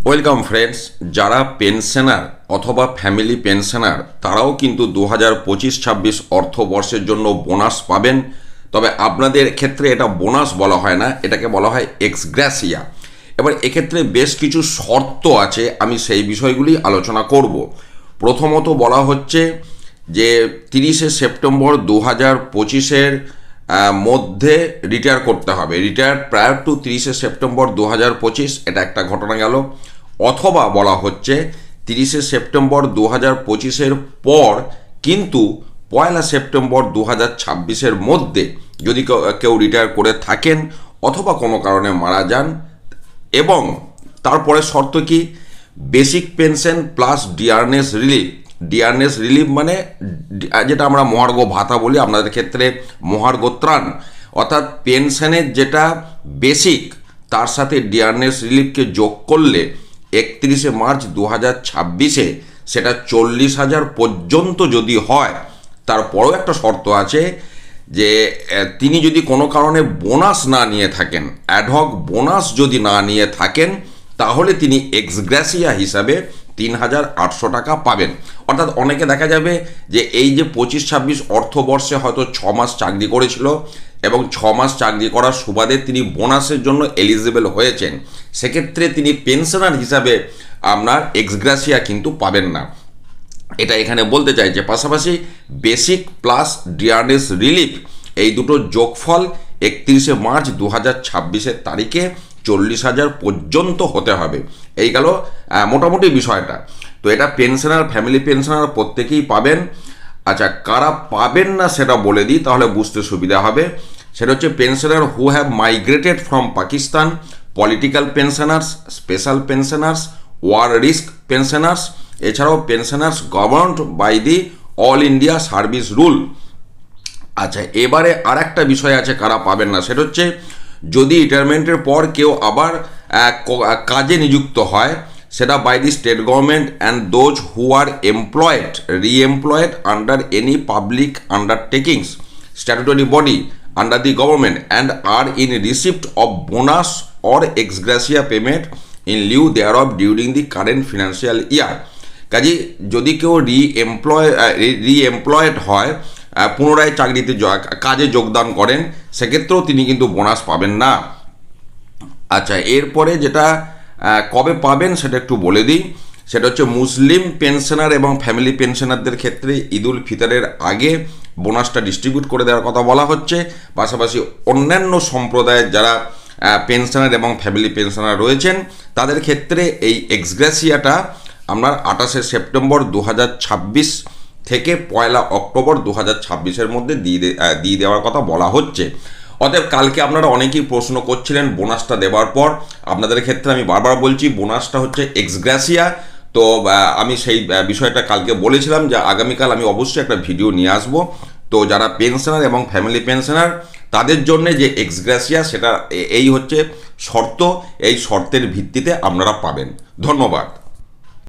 Welcome friends, যারা pensioner অথবা family pensioner তারাও কিন্তু 2025-26 অর্থবর্ষের জন্য বোনাস পাবেন। তবে আপনাদের ক্ষেত্রে এটা বোনাস বলা হয় না, এটাকে বলা হয় এক্স গ্র্যাসিয়া। এবার এক্ষেত্রে বেশ কিছু শর্ত আছে, আমি সেই বিষয়গুলি আলোচনা করব। প্রথমত বলা হচ্ছে যে 30শে সেপ্টেম্বর 2025-এর মধ্যে রিটায়ার করতে হবে। রিটায়ার প্রায়র টু 30শে সেপ্টেম্বর 2025, এটা একটা ঘটনা গেল। অথবা বলা হচ্ছে 30শে সেপ্টেম্বর 2025-এর পর কিন্তু 1লা সেপ্টেম্বর 2026-এর মধ্যে যদি কেউ রিটায়ার করে থাকেন অথবা কোনো কারণে মারা যান, এবং তারপরে শর্ত কি, basic pension plus dearness relief. Dearness relief মানে যেটা আমরা মহার্ঘ ভাতা বলি, আপনাদের ক্ষেত্রে মহার্ঘ ত্রাণ, অর্থাৎ পেনশনের যেটা বেসিক তার সাথে ডিয়ারনেস রিলিফকে যোগ করলে 31শে মার্চ 2026-এ সেটা 40,000 পর্যন্ত যদি হয়। তারপরেও একটা শর্ত আছে যে তিনি যদি কোনো কারণে বোনাস না নিয়ে থাকেন, অ্যাডহক বোনাস যদি না নিয়ে থাকেন, তাহলে তিনি এক্স গ্র্যাসিয়া হিসাবে 3,800 টাকা পাবেন। অর্থাৎ অনেকে দেখা যাবে যে এই যে 25-26 অর্থবর্ষে হয়তো 6 মাস চাকরি করেছিল এবং 6 মাস চাকরি করার সুবাদে তিনি বোনাসের জন্য এলিজিবল হয়েছেন, সেক্ষেত্রে তিনি পেনশনার হিসাবে আপনার এক্স গ্র্যাসিয়া কিন্তু পাবেন না। এটা এখানে বলতে চাইছে। পাশাপাশি বেসিক প্লাস ডিয়ারনেস রিলিফ এই দুটো যোগফল 31শে মার্চ 2026-এর তারিখে 40,000 পর্যন্ত হতে হবে। এই গেল মোটামুটি বিষয়টা। তো এটা পেনশনার, ফ্যামিলি পেনশনার প্রত্যেকেই পাবেন। আচ্ছা, কারা পাবেন না সেটা বলে দিই, তাহলে বুঝতে সুবিধা হবে। সেটা হচ্ছে pensioner who have migrated from Pakistan, political pensioners, special pensioners, war risk pensioners, এছাড়াও pensioners governed by the all India service rule. আচ্ছা, এবারে আর একটা বিষয় আছে কারা পাবেন না, সেটা হচ্ছে যদি রিটায়ারমেন্টের পর কেউ আবার কাজে নিযুক্ত হয়, সেটা by the state government and those who are employed re-employed under any public undertakings statutory body under the government and are in receipt of bonus or ex gratia payment in lieu thereof during the current financial year. কাজে যদি কেউ রি-এমপ্লয়েড হয়, পুনরায় চাকরিতে কাজে যোগদান করেন, সেক্ষেত্রেও তিনি কিন্তু বোনাস পাবেন না। আচ্ছা, এরপরে যেটা কবে পাবেন সেটা একটু বলে দিই। সেটা হচ্ছে মুসলিম পেনশনার এবং ফ্যামিলি পেনশনারদের ক্ষেত্রে ঈদুল ফিতরের আগে বোনাসটা ডিস্ট্রিবিউট করে দেওয়ার কথা বলা হচ্ছে। পাশাপাশি অন্যান্য সম্প্রদায়ের যারা পেনশনার এবং ফ্যামিলি পেনশনার রয়েছেন, তাদের ক্ষেত্রে এই এক্স গ্র্যাসিয়াটা আপনার 28শে সেপ্টেম্বর 2026 থেকে 1লা অক্টোবর 2026-এর মধ্যে দিয়ে দেওয়ার কথা বলা হচ্ছে। অতএব কালকে আপনারা অনেকেই প্রশ্ন করছিলেন বোনাসটা দেওয়ার পর। আপনাদের ক্ষেত্রে আমি বারবার বলছি, বোনাসটা হচ্ছে এক্স গ্র্যাসিয়া। তো আমি সেই বিষয়টা কালকে বলেছিলাম যে আগামীকাল আমি অবশ্যই একটা ভিডিও নিয়ে আসব। তো যারা পেনশনার এবং ফ্যামিলি পেনশনার তাদের জন্য যে এক্স গ্র্যাসিয়া, সেটা এই হচ্ছে শর্ত, এই শর্তের ভিত্তিতে আপনারা পাবেন। ধন্যবাদ।